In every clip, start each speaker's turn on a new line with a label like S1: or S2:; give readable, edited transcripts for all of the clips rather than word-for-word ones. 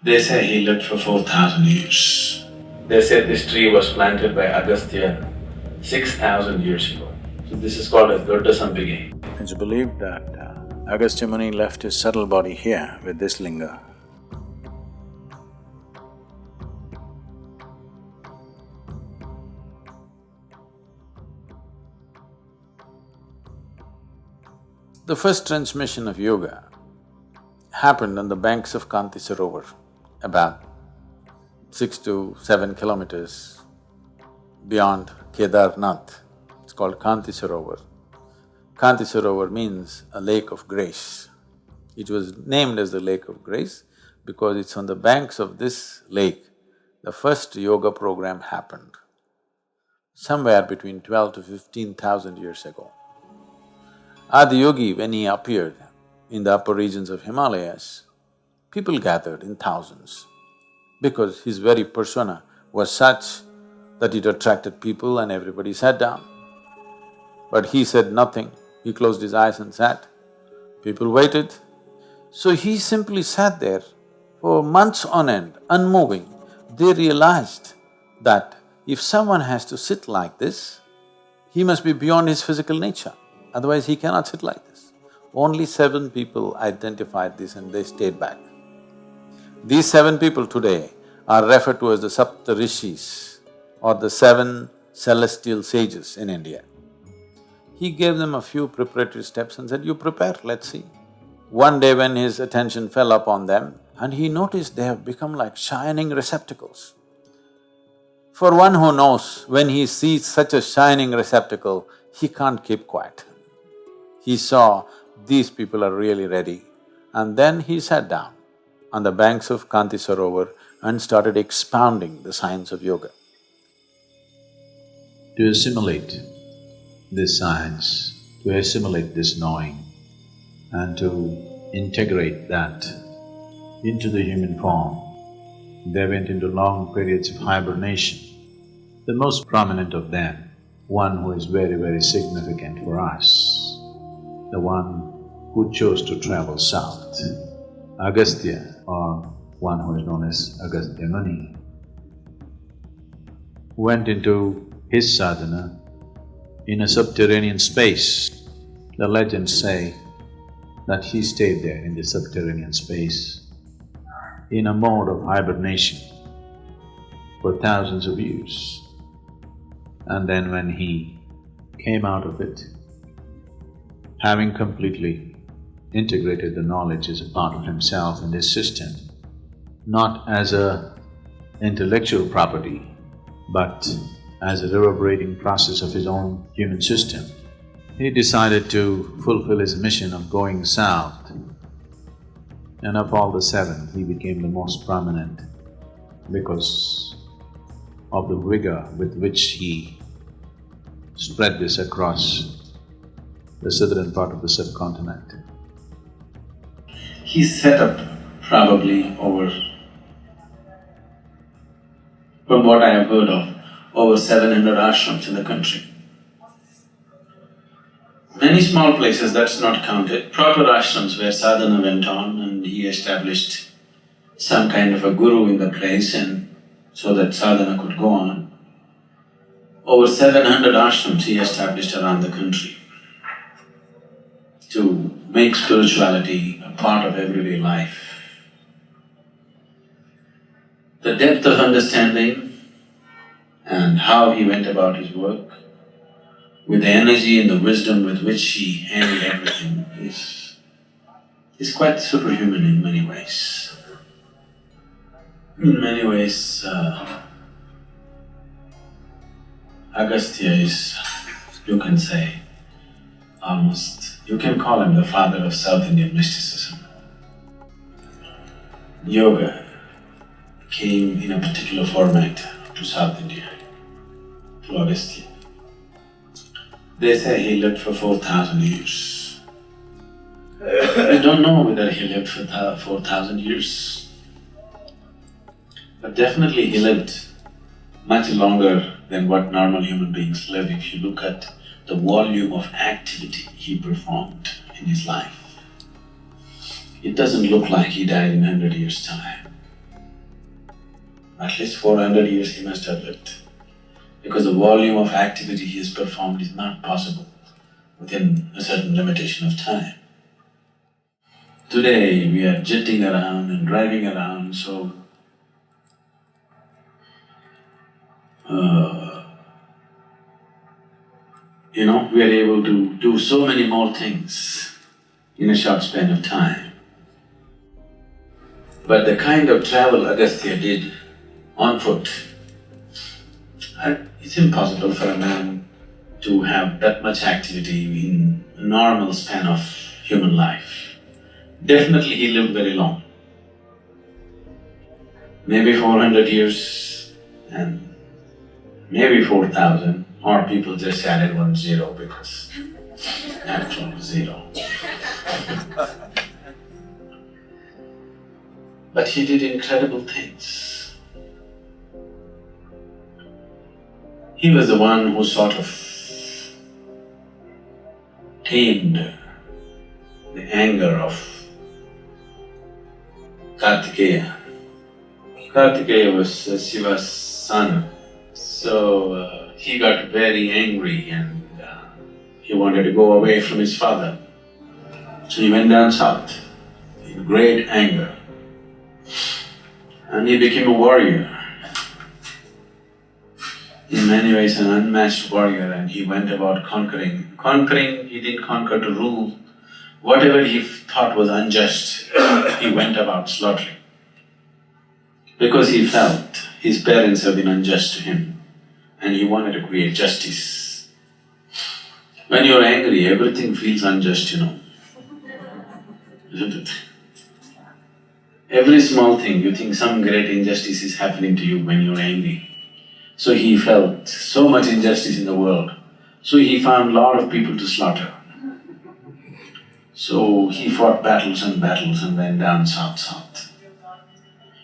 S1: They say he lived for 4,000 years. They say this tree was planted by Agastya 6,000 years ago. So this is called as Doddasampige.
S2: It's believed that Agastya Muni left his subtle body here with this linga. The first transmission of yoga happened on the banks of Kanti Sarovar, about 6 to 7 kilometers beyond Kedarnath. It's called Kanti Sarovar. Kanti Sarovar means a lake of grace. It was named as the lake of grace because it's on the banks of this lake the first yoga program happened, somewhere between 12 to 15,000 years ago. Adi Yogi, when he appeared in the upper regions of Himalayas, people gathered in thousands because his very persona was such that it attracted people and everybody sat down. But he said nothing, he closed his eyes and sat. People waited. So he simply sat there for months on end, unmoving. They realized that if someone has to sit like this, he must be beyond his physical nature, otherwise he cannot sit like this. Only 7 people identified this and they stayed back. These 7 people today are referred to as the Saptarishis or the 7 celestial sages in India. He gave them a few preparatory steps and said, you prepare, let's see. One day when his attention fell upon them and he noticed they have become like shining receptacles. For one who knows, when he sees such a shining receptacle, he can't keep quiet. He saw these people are really ready and then he sat down on the banks of Kanti Sarovar and started expounding the science of yoga.
S3: To assimilate this science, to assimilate this knowing and to integrate that into the human form, they went into long periods of hibernation. The most prominent of them, one who is very, very significant for us, the one who chose to travel south, Agastya, or one who is known as Agastya Muni, went into his sadhana in a subterranean space. The legends say that he stayed there in the subterranean space in a mode of hibernation for thousands of years. And then when he came out of it, having completely integrated the knowledge as a part of himself and his system, not as a intellectual property, but as a reverberating process of his own human system, he decided to fulfill his mission of going south. And of all the 7, he became the most prominent because of the vigor with which he spread this across the southern part of the subcontinent.
S1: He set up probably over, from what I have heard of, over 700 ashrams in the country. Many small places, that's not counted, proper ashrams where sadhana went on and he established some kind of a guru in the place and so that sadhana could go on. Over 700 ashrams he established around the country to make spirituality a part of everyday life. The depth of understanding and how he went about his work, with the energy and the wisdom with which he handled everything is quite superhuman in many ways. In many ways, Agastya is, you can say, almost, you can call him the father of South Indian mysticism. Yoga came in a particular format to South India, to Agastya. They say he lived for 4,000 years. I don't know whether he lived for 4,000 years, but definitely he lived much longer than what normal human beings live if you look at the volume of activity he performed in his life. It doesn't look like he died in 100 years' time. At least 400 years he must have lived, because the volume of activity he has performed is not possible within a certain limitation of time. Today we are jetting around and driving around, so we are able to do so many more things in a short span of time. But the kind of travel Agastya did on foot, it's impossible for a man to have that much activity in a normal span of human life. Definitely he lived very long, maybe 400 years and maybe 4,000, or people just added 1 zero because actual zero. But he did incredible things. He was the one who sort of tamed the anger of Kartikeya. Kartikeya was Shiva's son, so he got very angry and he wanted to go away from his father. So he went down south in great anger and he became a warrior. In many ways an unmatched warrior, and he went about conquering. Conquering, he didn't conquer to rule. Whatever he thought was unjust, he went about slaughtering. Because he felt his parents have been unjust to him and he wanted to create justice. When you're angry, everything feels unjust, isn't it? Every small thing, you think some great injustice is happening to you when you're angry. So he felt so much injustice in the world, so he found a lot of people to slaughter. So he fought battles and went down south.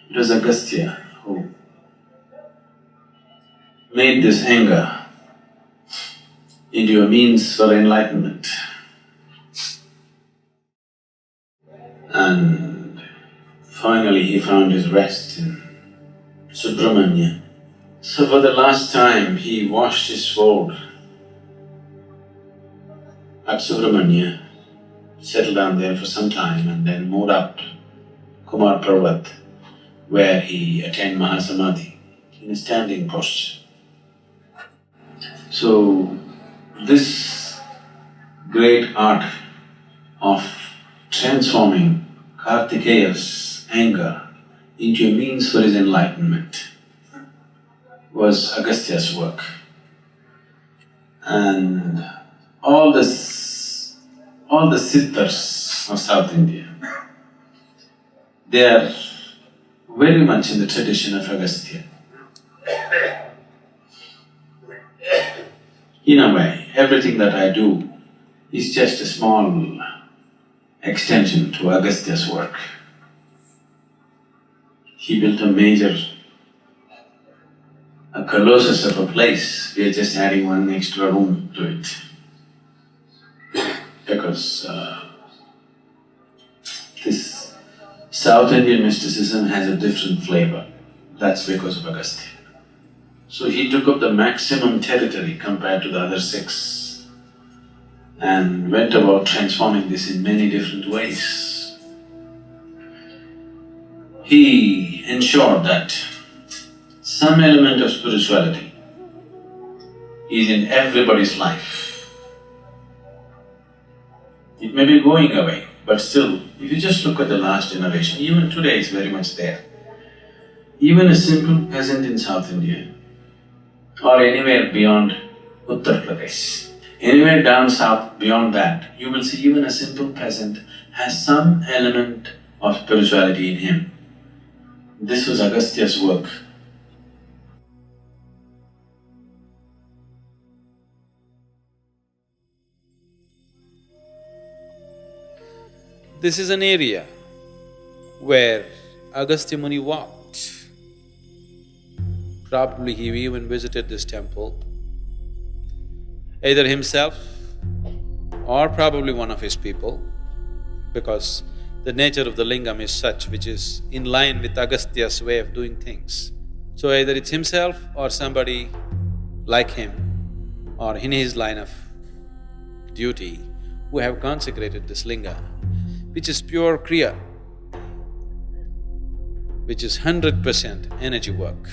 S1: It was Agastya who made this anger into a means for enlightenment. And finally he found his rest in Subramanya. So for the last time he washed his sword at Subramanya, settled down there for some time and then moved up Kumar Parvat, where he attained Mahasamadhi in a standing posture. So this great art of transforming Kartikeya's anger into a means for his enlightenment was Agastya's work. And all the siddhas of South India, they are very much in the tradition of Agastya. In a way, everything that I do is just a small extension to Agastya's work. He built a colossus of a place, we are just adding one extra room to it. Because this South Indian mysticism has a different flavor, that's because of Agastya. So he took up the maximum territory compared to the other six and went about transforming this in many different ways. He ensured that some element of spirituality is in everybody's life. It may be going away, but still, if you just look at the last generation, even today it's very much there. Even a simple peasant in South India or anywhere beyond Uttar Pradesh, anywhere down south beyond that, you will see even a simple peasant has some element of spirituality in him. This was Agastya's work.
S2: This is an area where Agastya Muni walked. Probably he even visited this temple, either himself or probably one of his people, because the nature of the lingam is such which is in line with Agastya's way of doing things. So either it's himself or somebody like him or in his line of duty who have consecrated this linga, which is pure kriya, which is 100% energy work.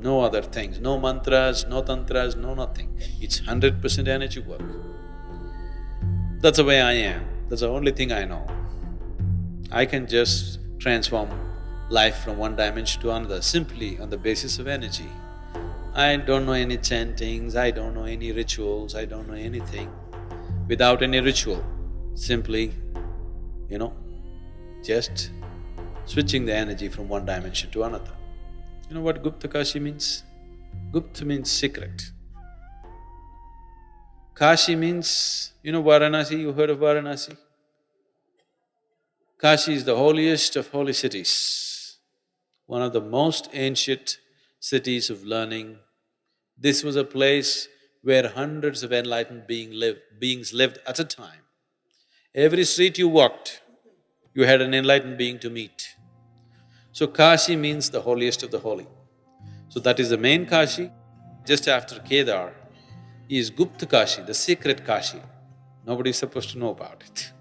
S2: No other things, no mantras, no tantras, no nothing. It's 100% energy work. That's the way I am, that's the only thing I know. I can just transform life from one dimension to another simply on the basis of energy. I don't know any chantings, I don't know any rituals, I don't know anything. Without any ritual, simply, just switching the energy from one dimension to another. You know what Guptakashi means? Gupta means secret. Kashi means, Varanasi, you heard of Varanasi? Kashi is the holiest of holy cities, one of the most ancient cities of learning. This was a place where hundreds of enlightened beings lived at a time. Every street you walked, you had an enlightened being to meet. So Kashi means the holiest of the holy. So that is the main Kashi. Just after Kedar is Guptakashi, the secret Kashi. Nobody is supposed to know about it.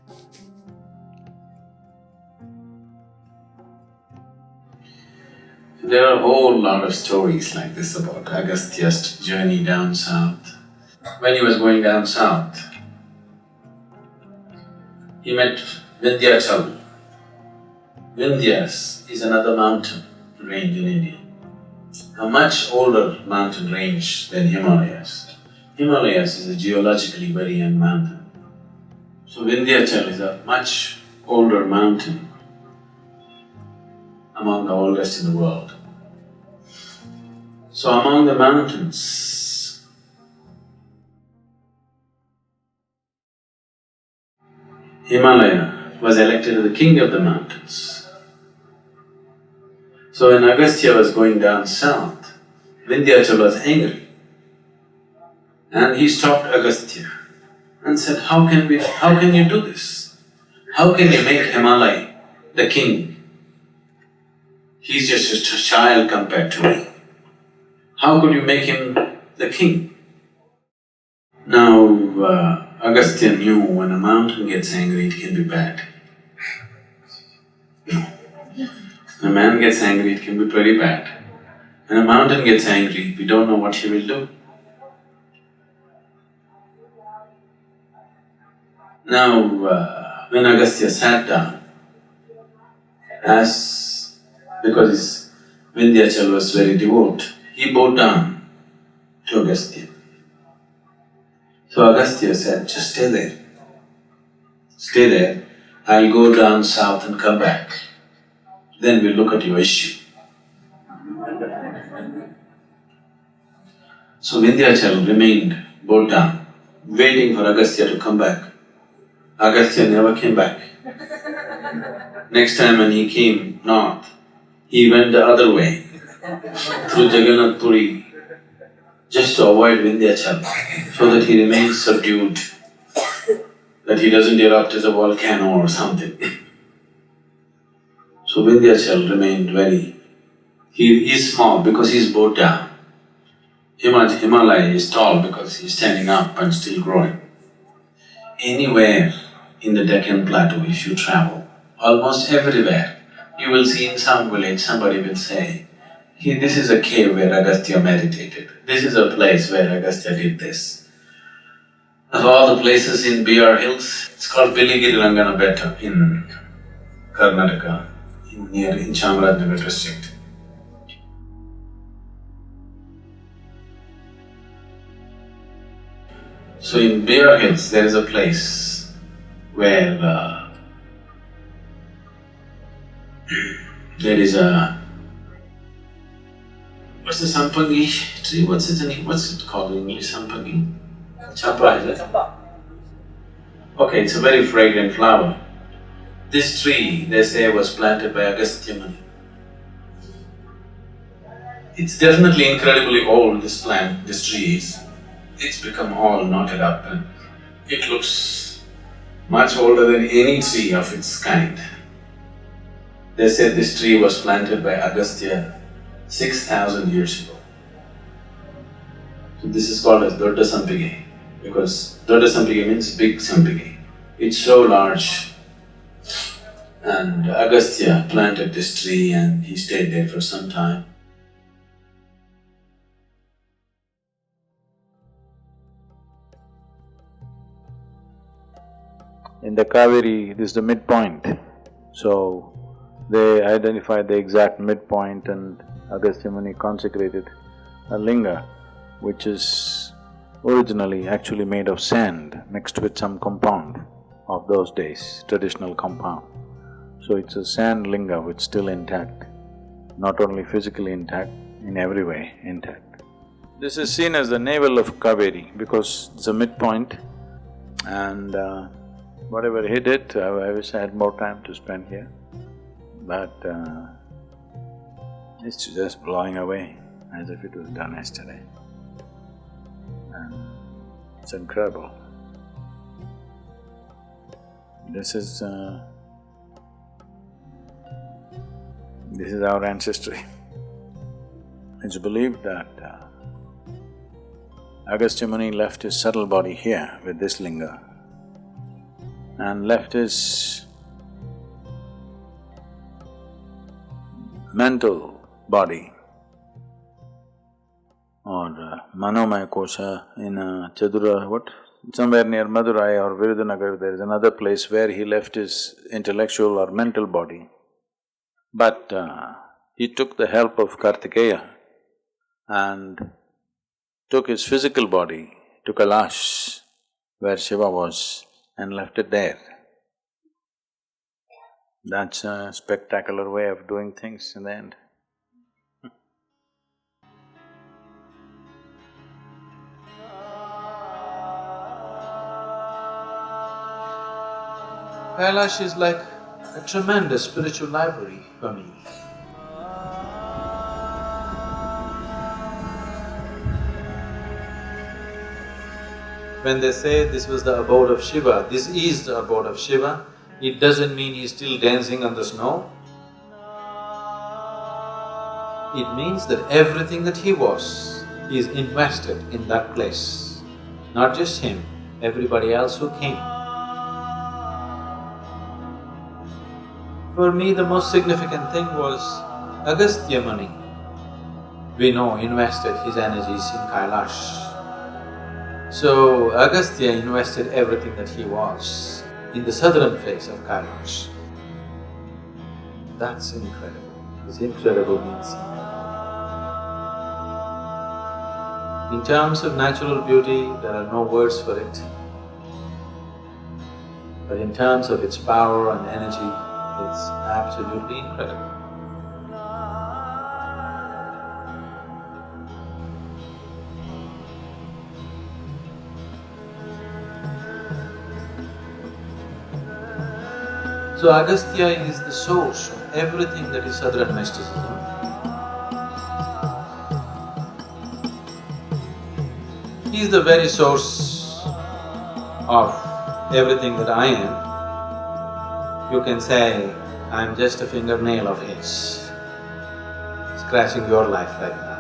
S1: There are a whole lot of stories like this about Agastya's journey down south. When he was going down south, he met Vindhyachal. Vindhyas is another mountain range in India, a much older mountain range than Himalayas. Himalayas is a geologically very young mountain. So Vindhyachal is a much older mountain, among the oldest in the world. So among the mountains, Himalaya was elected as the king of the mountains. So when Agastya was going down south, Vindhyachal was angry and he stopped Agastya and said, how can you do this? How can you make Himalaya the king? He's just a child compared to me. How could you make him the king? Now, Agastya knew when a mountain gets angry, it can be bad. When a man gets angry, it can be pretty bad. When a mountain gets angry, we don't know what he will do. Now, when Agastya sat down, because Vindhyachal was very devout, he bowed down to Agastya. So Agastya said, just stay there. Stay there, I'll go down south and come back. Then we'll look at your issue. So Vindhyachal remained bowed down, waiting for Agastya to come back. Agastya never came back. Next time when he came north, he went the other way, through Jagannath Puri, just to avoid Vindhyachal, so that he remains subdued, that he doesn't erupt as a volcano or something. So Vindhyachal remained he is small because he's bowed down. Himalaya is tall because he's standing up and still growing. Anywhere in the Deccan Plateau if you travel, almost everywhere, you will see in some village somebody will say, this is a cave where Agastya meditated, this is a place where Agastya did this. Of all the places in BR Hills, it's called Biligiri Rangana Betta in Karnataka, in Chamarajanagar district. So in BR Hills, there is a place where there is a… what's the sampangi tree? What's it called in English? Sampangi? Champa, is it? Okay, it's a very fragrant flower. This tree, they say, was planted by Agastya Muni. It's definitely incredibly old, this tree is. It's become all knotted up and it looks much older than any tree of its kind. They said this tree was planted by Agastya 6,000 years ago. So this is called as Dodda Sampige, because Dodda Sampige means big Sampige. It's so large. And Agastya planted this tree and he stayed there for some time.
S3: In the Kaveri, this is the midpoint. So, they identified the exact midpoint and Agastya Muni consecrated a linga which is originally actually made of sand mixed with some compound of those days, traditional compound. So it's a sand linga which is still intact, not only physically intact, in every way intact. This is seen as the navel of Kaveri because it's a midpoint and whatever hit it, I wish I had more time to spend here, but it's just blowing away as if it was done yesterday. And it's incredible. This is our ancestry. It's believed that Agastya Muni left his subtle body here with this linga and left his mental body or Manomaya Kosha in Chadura, what? Somewhere near Madurai or Virudhunagar, there is another place where he left his intellectual or mental body. But he took the help of Kartikeya and took his physical body to Kailash, where Shiva was, and left it there. That's a spectacular way of doing things in the end. Kailash is like a tremendous spiritual library for me. When they say this was the abode of Shiva, this is the abode of Shiva, it doesn't mean he's still dancing on the snow. It means that everything that he was is invested in that place. Not just him, everybody else who came. For me, the most significant thing was Agastya Muni, we know, invested his energies in Kailash. So, Agastya invested everything that he was in the southern face of Kailash. That's incredible. This incredible means in terms of natural beauty, there are no words for it. But in terms of its power and energy, it's absolutely incredible. So Agastya is the source of everything that is Southern mysticism. He is the very source of everything that I am. You can say, I'm just a fingernail of his, scratching your life right now.